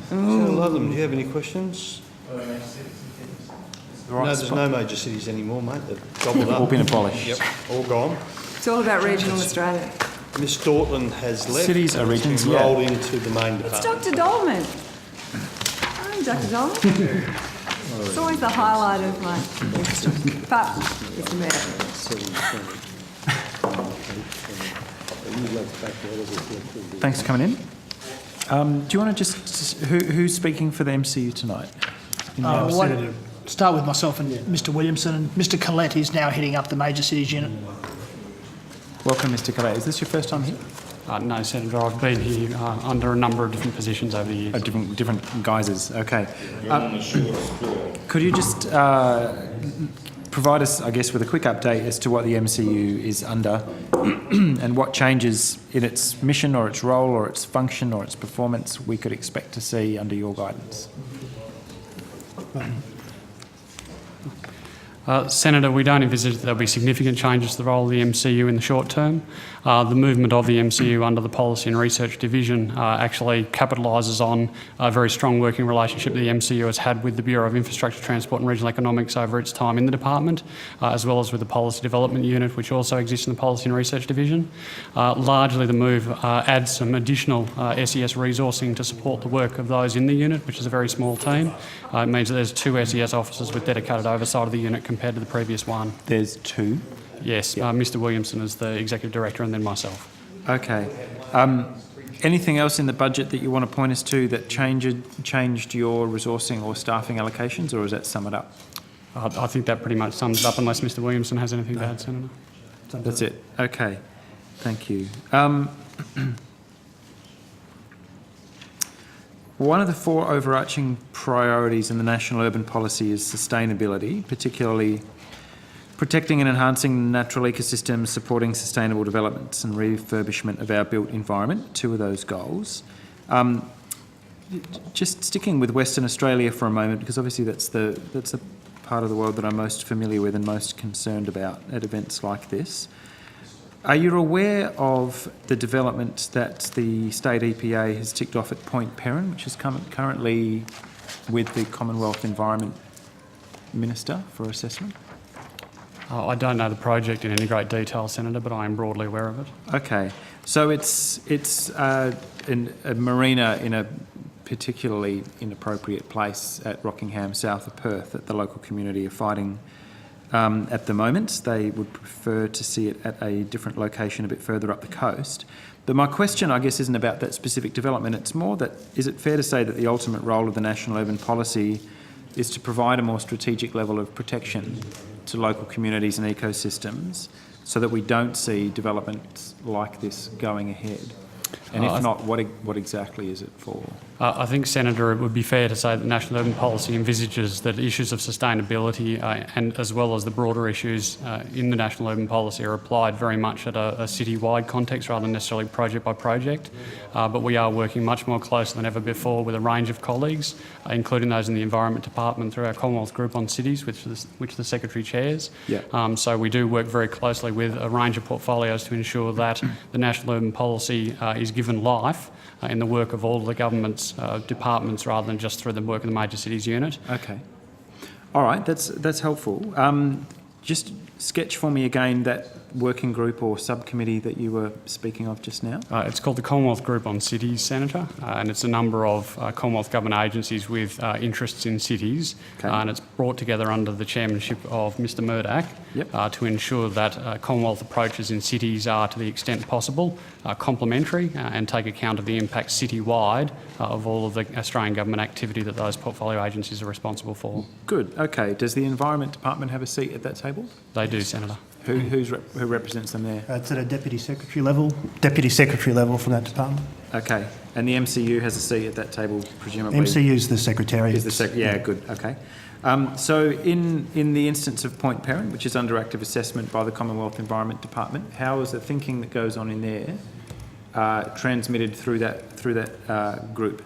Senator Ludlam, do you have any questions? The right No, there's spot. no major cities anymore, mate. They've gobbled up. All been abolished. Yep, all gone. It's all about regional Australia. Miss Dortland has left. Cities are and it's regions, been yeah. rolled into the main It's department. Dr. Dolman. I'm Dr. Dolman. It's always the highlight of my history. But it's a matter. Thanks for coming in. Do you want to just... Who's speaking for the MCU tonight? Start with myself and Mr. Williamson, and Mr. Collette is now heading up the Major Cities Unit. Welcome, Mr. Calais. Is this your first time here? No, Senator. I've been here under a number of different positions over the years. Oh, different guises. Okay. Could you just provide us, I guess, with a quick update as to what the MCU is under and what changes in its mission or its role or its function or its performance we could expect to see under your guidance? Senator, we don't envisage that there'll be significant changes to the role of the MCU in the short term. The movement of the MCU under the Policy and Research Division actually capitalises on a very strong working relationship that the MCU has had with the Bureau of Infrastructure, Transport and Regional Economics over its time in the department, as well as with the Policy Development Unit, which also exists in the Policy and Research Division. Largely the move adds some additional SES resourcing to support the work of those in the unit, which is a very small team. It means that there's 2 SES officers with dedicated oversight of the unit compared to the previous one. There's 2? Yes, Mr. Williamson is the Executive Director and then myself. Okay. Anything else in the budget that you want to point us to that changed your resourcing or staffing allocations, or does that sum it up? I think that pretty much sums it up, unless Mr. Williamson has anything to add, Senator. That's it. Okay. Thank you. One of the 4 overarching priorities in the National Urban Policy is sustainability, particularly protecting and enhancing natural ecosystems, supporting sustainable developments and refurbishment of our built environment, 2 of those goals. Just sticking with Western Australia for a moment, because obviously that's the part of the world that I'm most familiar with and most concerned about at events like this. Are you aware of the development that the state EPA has ticked off at Point Perrin, which is currently with the Commonwealth Environment Minister for assessment? I don't know the project in any great detail, Senator, but I am broadly aware of it. Okay, so it's in a marina in a particularly inappropriate place at Rockingham, south of Perth, that the local community are fighting at the moment. They would prefer to see it at a different location a bit further up the coast. But my question, I guess, isn't about that specific development. It's more that, is it fair to say that the ultimate role of the National Urban Policy is to provide a more strategic level of protection to local communities and ecosystems so that we don't see developments like this going ahead? And if not, what exactly is it for? I think, Senator, it would be fair to say that National Urban Policy envisages that issues of sustainability and as well as the broader issues in the National Urban Policy are applied very much at a city-wide context rather than necessarily project by project. But we are working much more closely than ever before with a range of colleagues, including those in the Environment Department through our Commonwealth Group on Cities, which the Secretary chairs. Yeah. So we do work very closely with a range of portfolios to ensure that the National Urban Policy is given life in the work of all of the government's departments rather than just through the work of the Major Cities Unit. Okay. All right, that's helpful. Just sketch for me again that working group or subcommittee that you were speaking of just now. It's called the Commonwealth Group on Cities, Senator, and it's a number of Commonwealth government agencies with interests in cities, Okay. and it's brought together under the chairmanship of Mr Murdoch. Yep. To ensure that Commonwealth approaches in cities are, to the extent possible, complementary and take account of the impact citywide of all of the Australian government activity that those portfolio agencies are responsible for. Good. Okay. Does the Environment Department have a seat at that table? They do, Senator. Who represents them there? It's at a Deputy Secretary level from that department. Okay. And the MCU has a seat at that table, presumably? MCU is the Secretary. Yeah, good. Okay. So in the instance of Point Perrin, which is under active assessment by the Commonwealth Environment Department, how is the thinking that goes on in there transmitted through that group?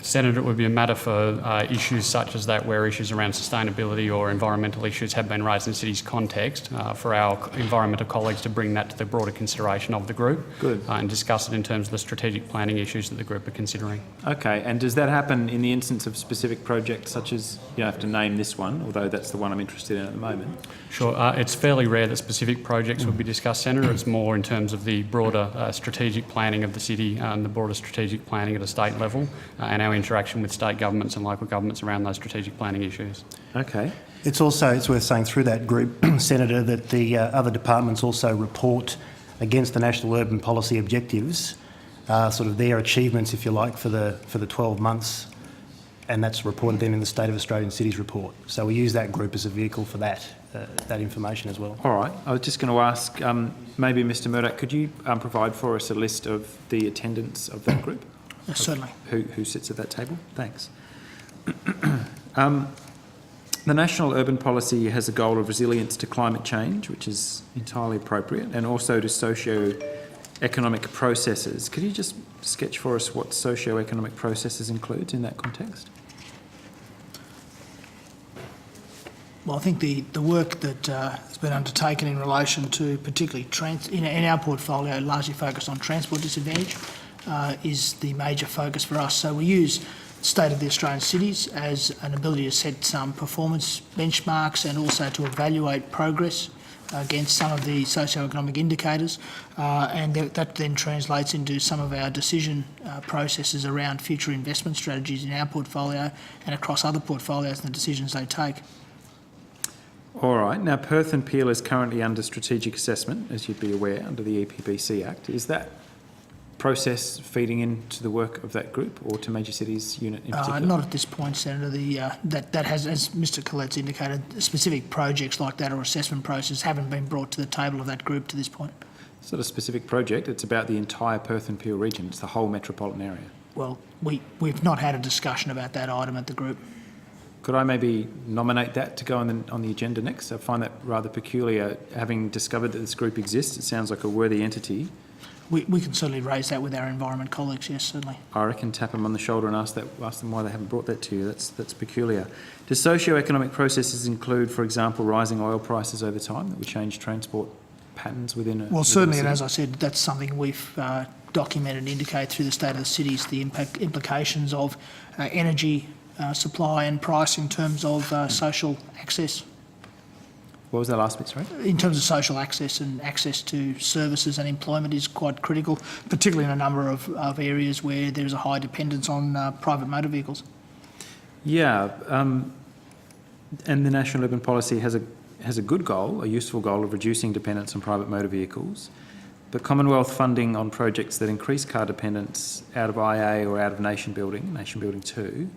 Senator, it would be a matter for issues such as that, where issues around sustainability or environmental issues have been raised in the city's context, for our environmental colleagues to bring that to the broader consideration of the group. Good. And discuss it in terms of the strategic planning issues that the group are considering. Okay, and does that happen in the instance of specific projects such as, you don't have to name this one, although that's the one I'm interested in at the moment? Sure. It's fairly rare that specific projects would be discussed, Senator. It's more in terms of the broader strategic planning of the city and the broader strategic planning at a state level, and our interaction with state governments and local governments around those strategic planning issues. Okay. It's worth saying through that group, Senator, that the other departments also report against the national urban policy objectives, sort of their achievements, if you like, for the 12 months, and that's reported then in the State of Australian Cities report. So we use that group as a vehicle for that information as well. All right. I was just going to ask, maybe Mr Murdoch, could you provide for us a list of the attendance of that group? Yes, certainly. Who sits at that table? Thanks. The National Urban Policy has a goal of resilience to climate change, which is entirely appropriate, and also to socio-economic processes. Could you just sketch for us what socio-economic processes includes in that context? Well, I think the work that has been undertaken in relation to particularly in our portfolio, largely focused on transport disadvantage, is the major focus for us. So we use State of the Australian Cities as an ability to set some performance benchmarks and also to evaluate progress against some of the socio-economic indicators, and that then translates into some of our decision processes around future investment strategies in our portfolio and across other portfolios and the decisions they take. All right. Now, Perth and Peel is currently under strategic assessment, as you'd be aware, under the EPBC Act. Is that process feeding into the work of that group or to Major Cities Unit in particular? Not at this point, Senator. That has, as Mr Collette's indicated, specific projects like that or assessment process haven't been brought to the table of that group to this point. It's not a specific project. It's about the entire Perth and Peel region. It's the whole metropolitan area. Well, we've not had a discussion about that item at the group. Could I maybe nominate that to go on the agenda next? I find that rather peculiar. Having discovered that this group exists, it sounds like a worthy entity. We can certainly raise that with our environment colleagues, yes, certainly. I reckon tap them on the shoulder and ask them why they haven't brought that to you. That's peculiar. Do socio-economic processes include, for example, rising oil prices over time that would change transport patterns within a... Well, certainly, and as I said, that's something we've documented and indicate through the State of the Cities, the implications of energy supply and price in terms of social access. What was that last bit, sorry? In terms of social access and access to services and employment is quite critical, particularly in a number of areas where there's a high dependence on private motor vehicles. Yeah, and the National Urban Policy has a good goal, a useful goal of reducing dependence on private motor vehicles, but Commonwealth funding on projects that increase car dependence out of IA or out of Nation Building 2,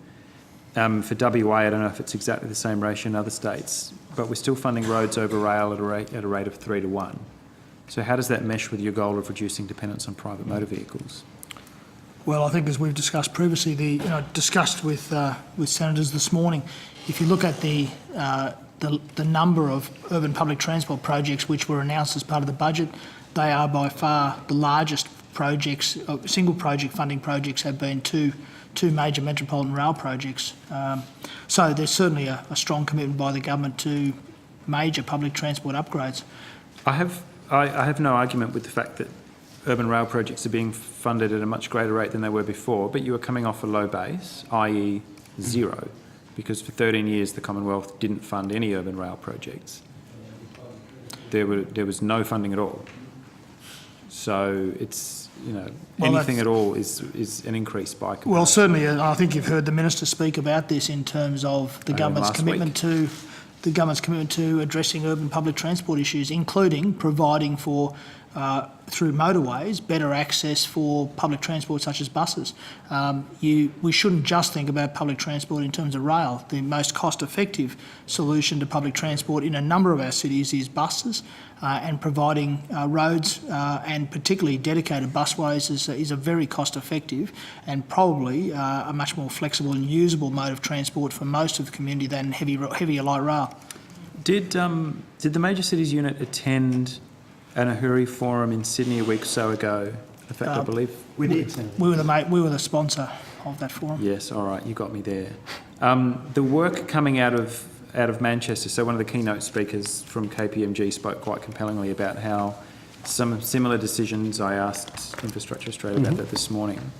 for WA, I don't know if it's exactly the same ratio in other states, but we're still funding roads over rail at a rate of 3 to 1. So how does that mesh with your goal of reducing dependence on private motor vehicles? Well, I think as we've discussed previously, discussed with senators this morning, if you look at the number of urban public transport projects which were announced as part of the budget, they are by far the largest projects. Single project funding projects have been two major metropolitan rail projects. So there's certainly a strong commitment by the government to major public transport upgrades. I have no argument with the fact that urban rail projects are being funded at a much greater rate than they were before, but you are coming off a low base, i.e. zero, because for 13 years the Commonwealth didn't fund any urban rail projects. There was no funding at all. So it's, anything at all is an increase by comparison. Well, certainly, I think you've heard the Minister speak about this in terms of the government's commitment to addressing urban public transport issues, including providing for, through motorways, better access for public transport such as buses. We shouldn't just think about public transport in terms of rail. The most cost-effective solution to public transport in a number of our cities is buses, and providing roads and particularly dedicated busways is a very cost-effective and probably a much more flexible and usable mode of transport for most of the community than heavier light rail. Did the Major Cities Unit attend an Ahuri forum in Sydney a week or so ago In fact, I believe... We did, Senator. We were the sponsor of that forum. Yes, all right, you got me there. The work coming out of Manchester, so one of the keynote speakers from KPMG spoke quite compellingly about how some similar decisions, I asked Infrastructure Australia about that this morning,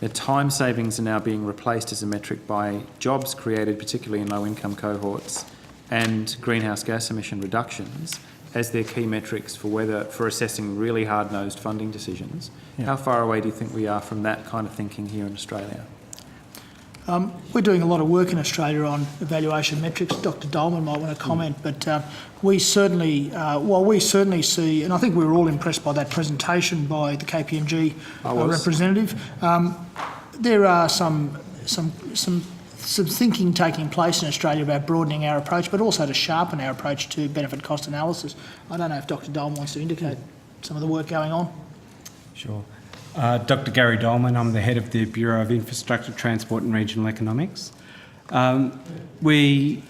the time savings are now being replaced as a metric by jobs created, particularly in low-income cohorts, and greenhouse gas emission reductions as their key metrics for assessing really hard-nosed funding decisions. Yeah. How far away do you think we are from that kind of thinking here in Australia? We're doing a lot of work in Australia on evaluation metrics. Dr. Dolman might want to comment, but we certainly see, and I think we were all impressed by that presentation by the KPMG representative. There are some thinking taking place in Australia about broadening our approach, but also to sharpen our approach to benefit cost analysis. I don't know if Dr. Dolman wants to indicate some of the work going on. Sure. Dr. Gary Dolman, I'm the head of the Bureau of Infrastructure, Transport and Regional Economics. We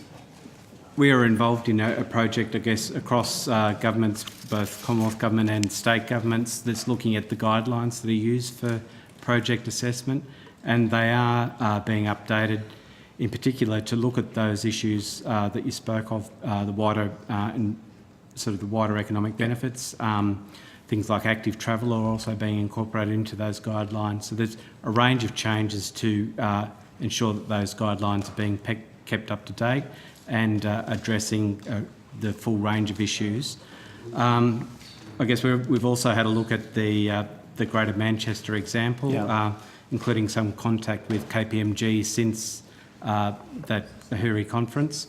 are involved in a project, I guess, across governments, both Commonwealth Government and state governments, that's looking at the guidelines that are used for project assessment, and they are being updated in particular to look at those issues that you spoke of, the wider and sort of the wider economic benefits. Things like active travel are also being incorporated into those guidelines. So there's a range of changes to ensure that those guidelines are being kept up to date and addressing the full range of issues. I guess we've also had a look at the Greater Manchester example, including some contact with KPMG since that Ahuri conference.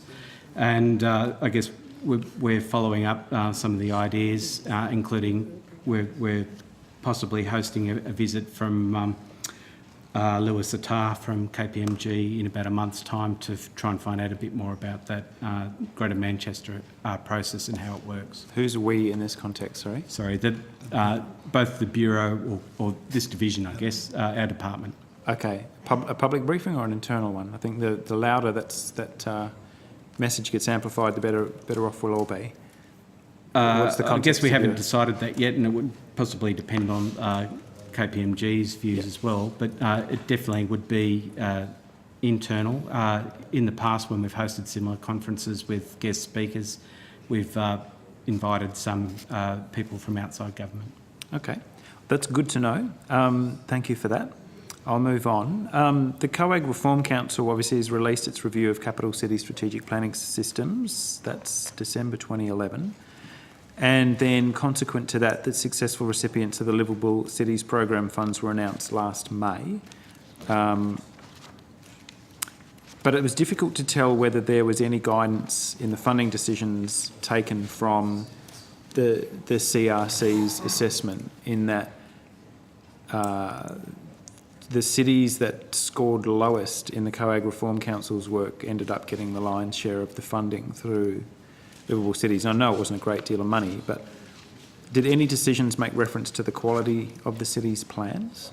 And I guess we're following up some of the ideas, including we're possibly hosting a visit from Lewis Attar from KPMG in about a month's time to try and find out a bit more about that Greater Manchester process and how it works. Who's we in this context, sorry? Sorry, both the Bureau or this division, I guess, our department. Okay. A public briefing or an internal one? I think the louder that message gets amplified, the better off we'll all be. What's the I guess we haven't decided that yet, and it would possibly depend on KPMG's views as well, but it definitely would be internal. In the past, when we've hosted similar conferences with guest speakers, we've invited some people from outside government. Okay, that's good to know. Thank you for that. I'll move on. The COAG Reform Council obviously has released its review of capital city strategic planning systems. That's December 2011. And then consequent to that, the successful recipients of the Livable Cities Program funds were announced last May. But it was difficult to tell whether there was any guidance in the funding decisions taken from the CRC's assessment, in that the cities that scored lowest in the COAG Reform Council's work ended up getting the lion's share of the funding through Livable Cities. I know it wasn't a great deal of money, but did any decisions make reference to the quality of the city's plans?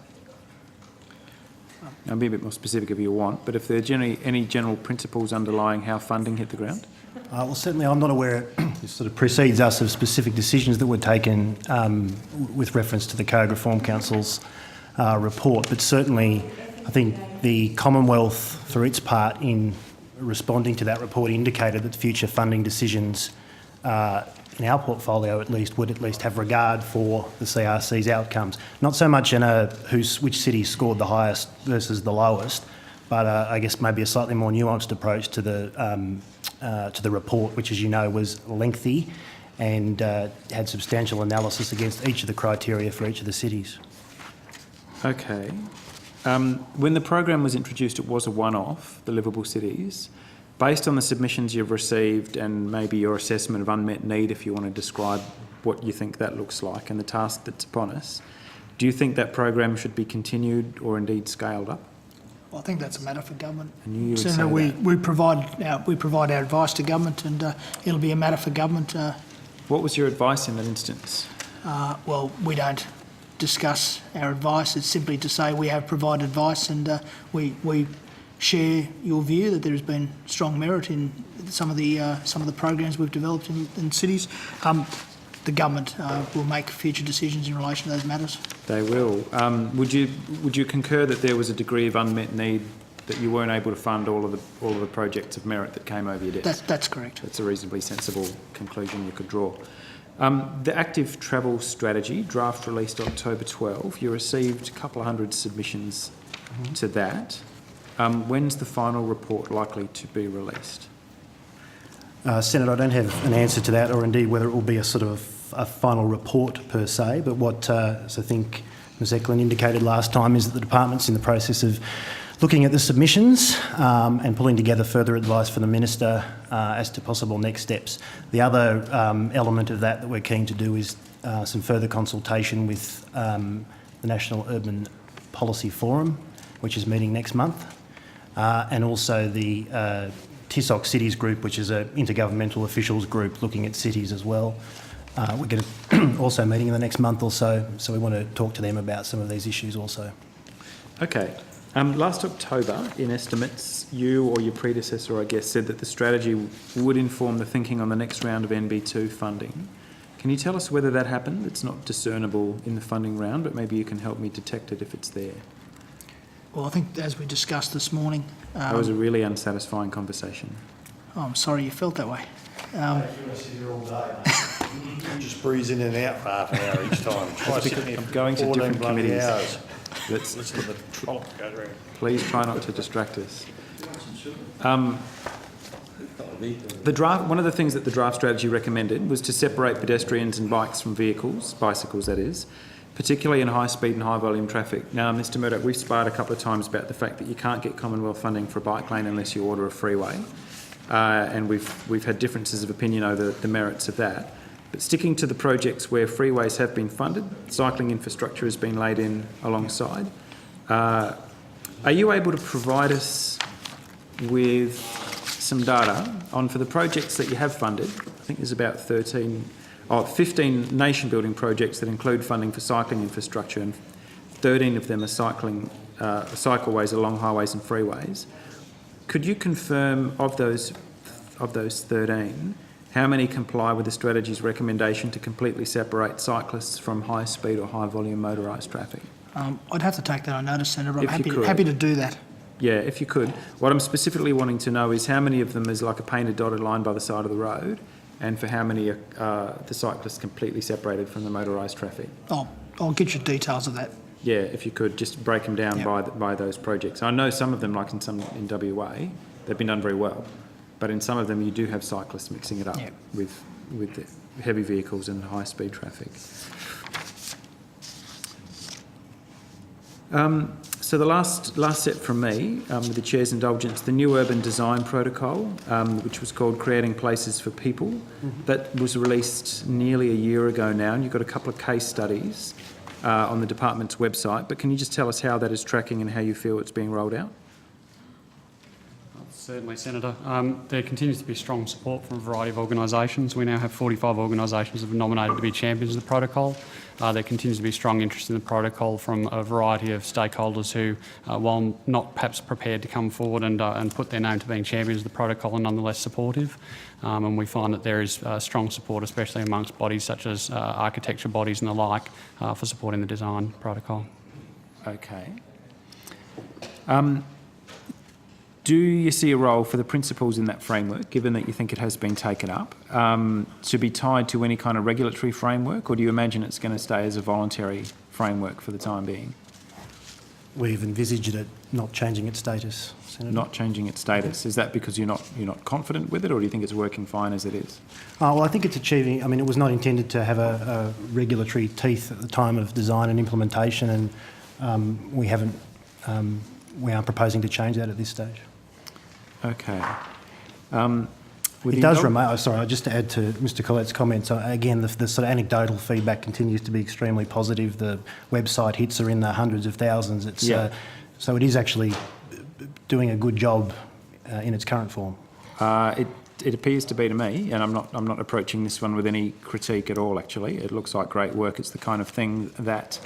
I'll be a bit more specific if you want, but if there are any general principles underlying how funding hit the ground? Well, certainly I'm not aware, it sort of precedes us, of specific decisions that were taken with reference to the COAG Reform Council's report, but certainly I think the Commonwealth, for its part in responding to that report, indicated that future funding decisions in our portfolio at least would at least have regard for the CRC's outcomes. Not so much in which city scored the highest versus the lowest, but I guess maybe a slightly more nuanced approach to the report, which, as you know, was lengthy and had substantial analysis against each of the criteria for each of the cities. Okay. When the program was introduced, it was a one-off, the Livable Cities. Based on the submissions you've received and maybe your assessment of unmet need, if you want to describe what you think that looks like and the task that's upon us, do you think that program should be continued or indeed scaled up? Well, I think that's a matter for government. And you would Senator, say we provide our advice to government, and it'll be a matter for government. What was your advice in that instance? Well, we don't discuss our advice. It's simply to say we have provided advice, and we share your view that there has been strong merit in some of the programs we've developed in cities. the government will make future decisions in relation to those matters. They will. Would you concur that there was a degree of unmet need, that you weren't able to fund all of the projects of merit that came over your desk? That's correct. That's a reasonably sensible conclusion you could draw. The active travel strategy, draft released October 12, you received a couple of hundred submissions to that. When's the final report likely to be released? Senator, I don't have an answer to that, or indeed whether it will be a sort of a final report per se, but what as I think Ms Eklund indicated last time is that the department's in the process of looking at the submissions and pulling together further advice for the Minister as to possible next steps. The other element of that we're keen to do is some further consultation with the National Urban Policy Forum, which is meeting next month, and also the TISOC Cities Group, which is an intergovernmental officials group looking at cities as well. We're going to also meeting in the next month or so we want to talk to them about some of these issues also. Okay. Last October, in estimates, you or your predecessor, I guess, said that the strategy would inform the thinking on the next round of NB2 funding. Can you tell us whether that happened? It's not discernible in the funding round, but maybe you can help me detect it if it's there. Well, I think as we discussed this morning... That was a really unsatisfying conversation. Oh, I'm sorry you felt that way. You just breeze in and out for half an hour each time. Try sitting here I'm going to 14 different bloody committees. hours. Let's, Listen to the trollop go around. please try not to distract us. One of the things that the draft strategy recommended was to separate pedestrians and bikes from vehicles, bicycles that is, particularly in high speed and high volume traffic. Now, Mr Murdoch, we've sparred a couple of times about the fact that you can't get Commonwealth funding for a bike lane unless you order a freeway, and we've had differences of opinion over the merits of that. But sticking to the projects where freeways have been funded, cycling infrastructure has been laid in alongside. Are you able to provide us with some data on, for the projects that you have funded, I think there's about 15 nation-building projects that include funding for cycling infrastructure, and 13 of them are cycleways along highways and freeways. Could you confirm of those 13, how many comply with the strategy's recommendation to completely separate cyclists from high-speed or high-volume motorised traffic? I'd have to take that on notice, Senator, but I'm If you could. happy to do that. Yeah, if you could. What I'm specifically wanting to know is how many of them is like a painted dotted line by the side of the road, and for how many are the cyclists completely separated from the motorised traffic? I'll get you details of that. Yeah, if you could just break them down by those projects. I know some of them, like in WA, they've been done very well, but in some of them you do have cyclists mixing it up with the heavy vehicles and high-speed traffic. So the last set from me, with the Chair's indulgence, the new urban design protocol, which was called Creating Places for People, that was released nearly a year ago now, and you've got a couple of case studies on the department's website, but can you just tell us how that is tracking and how you feel it's being rolled out? Certainly, Senator. There continues to be strong support from a variety of organisations. We now have 45 organisations that have nominated to be champions of the protocol. There continues to be strong interest in the protocol from a variety of stakeholders who, while not perhaps prepared to come forward and put their name to being champions of the protocol, are nonetheless supportive. And we find that there is strong support, especially amongst bodies such as architecture bodies and the like, for supporting the design protocol. Okay. Do you see a role for the principles in that framework, given that you think it has been taken up, to be tied to any kind of regulatory framework, or do you imagine it's going to stay as a voluntary framework for the time being? We've envisaged it not changing its status, Senator. Not changing its status. Is that because you're not confident with it, or do you think it's working fine as it is? Well, I think it's achieving... I mean, it was not intended to have a regulatory teeth at the time of design and implementation, and we aren't proposing to change that at this stage. Okay. It does remain... sorry, just to add to Mr Collette's comments, again, the sort of anecdotal feedback continues to be extremely positive. The website hits are in the hundreds of thousands. So it is actually doing a good job in its current form. It appears to be to me, and I'm not approaching this one with any critique at all, actually. It looks like great work. It's the kind of thing that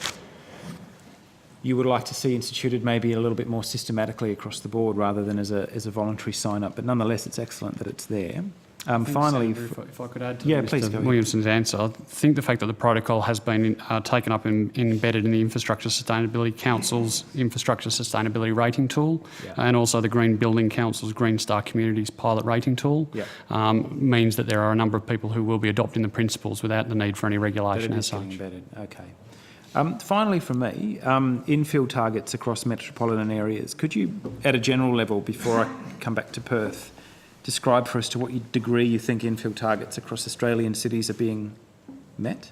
you would like to see instituted maybe a little bit more systematically across the board rather than as a voluntary sign-up. But nonetheless, it's excellent that it's there. Finally, If I could add to Yeah, please go Mr ahead. Williamson's answer, I think the fact that the protocol has been taken up and embedded in the Infrastructure Sustainability Council's Infrastructure Sustainability Rating Tool, Yeah. and also the Green Building Council's Green Star Communities Pilot Rating Tool, Yeah. means that there are a number of people who will be adopting the principles without the need for any that regulation it as is getting such. embedded. Okay. Finally, from me, infill targets across metropolitan areas. Could you, at a general level, before I come back to Perth, describe for us to what degree you think infill targets across Australian cities are being met,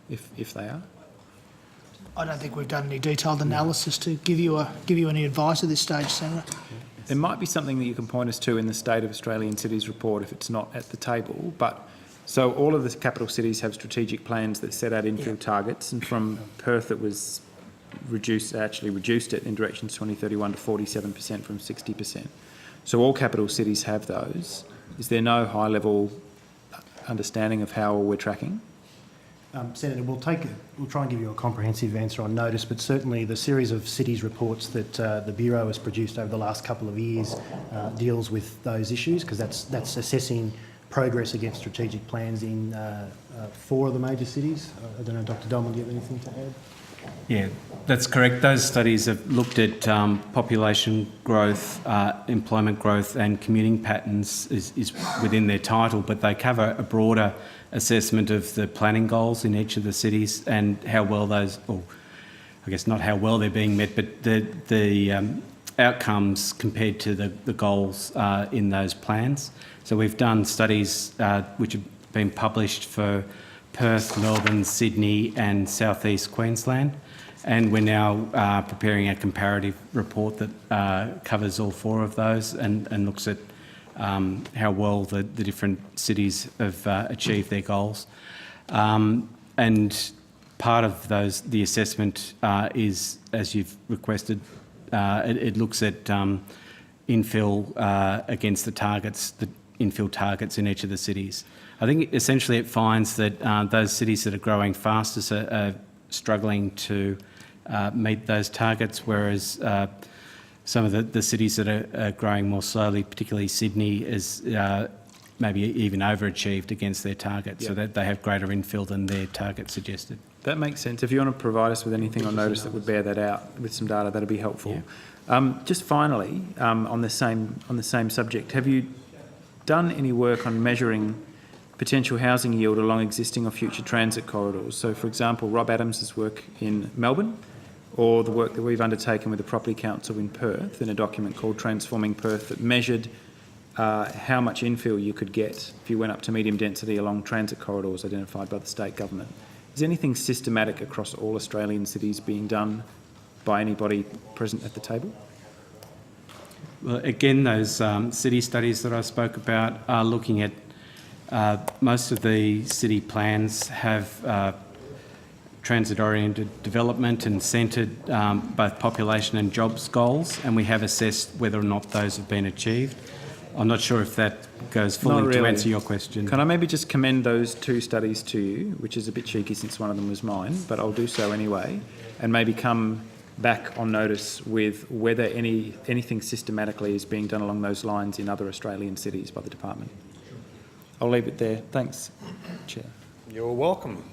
if they are? I don't think we've done any detailed analysis to give you any advice at this stage, Senator. There might be something that you can point us to in the State of Australian Cities report if it's not at the table, but so all of the capital cities have strategic plans that set out infill targets, and from Perth it was reduced it in directions 2031 to 47% from 60%. So all capital cities have those. Is there no high-level understanding of how we're tracking? Senator, we'll try and give you a comprehensive answer on notice, but certainly the series of cities reports that the Bureau has produced over the last couple of years deals with those issues, because that's assessing progress against strategic plans in 4 of the major cities. I don't know, Dr. Dolman, do you have anything to add? Yeah, that's correct. Those studies have looked at population growth, employment growth and commuting patterns is within their title, but they cover a broader assessment of the planning goals in each of the cities and how well those, or I guess not how well they're being met, but the outcomes compared to the goals in those plans. So we've done studies which have been published for Perth, Melbourne, Sydney and South East Queensland, and we're now preparing a comparative report that covers all 4 of those and looks at how well the different cities have achieved their goals. And part of the assessment is, as you've requested, it looks at infill against the infill targets in each of the cities. I think essentially it finds that those cities that are growing fastest are struggling to meet those targets, whereas some of the cities that are growing more slowly, particularly Sydney, is maybe even overachieved against their targets, so that they have greater infill than their target suggested. That makes sense. If you want to provide us with anything on notice that would bear that out with some data, that'd be helpful. Yeah. Just finally, on the same subject, have you done any work on measuring potential housing yield along existing or future transit corridors? So, for example, Rob Adams's work in Melbourne, or the work that we've undertaken with the Property Council in Perth in a document called Transforming Perth that measured how much infill you could get if you went up to medium density along transit corridors identified by the state government. Is anything systematic across all Australian cities being done by anybody present at the table? Well, again, those city studies that I spoke about are looking at most of the city plans have transit-oriented development and centred both population and jobs goals, and we have assessed whether or not those have been achieved. I'm not sure if that goes fully to answer your question. Can I maybe just commend those 2 studies to you, which is a bit cheeky since one of them was mine, but I'll do so anyway, and maybe come back on notice with whether anything systematically is being done along those lines in other Australian cities by the department. I'll leave it there. Thanks, Chair. You're welcome.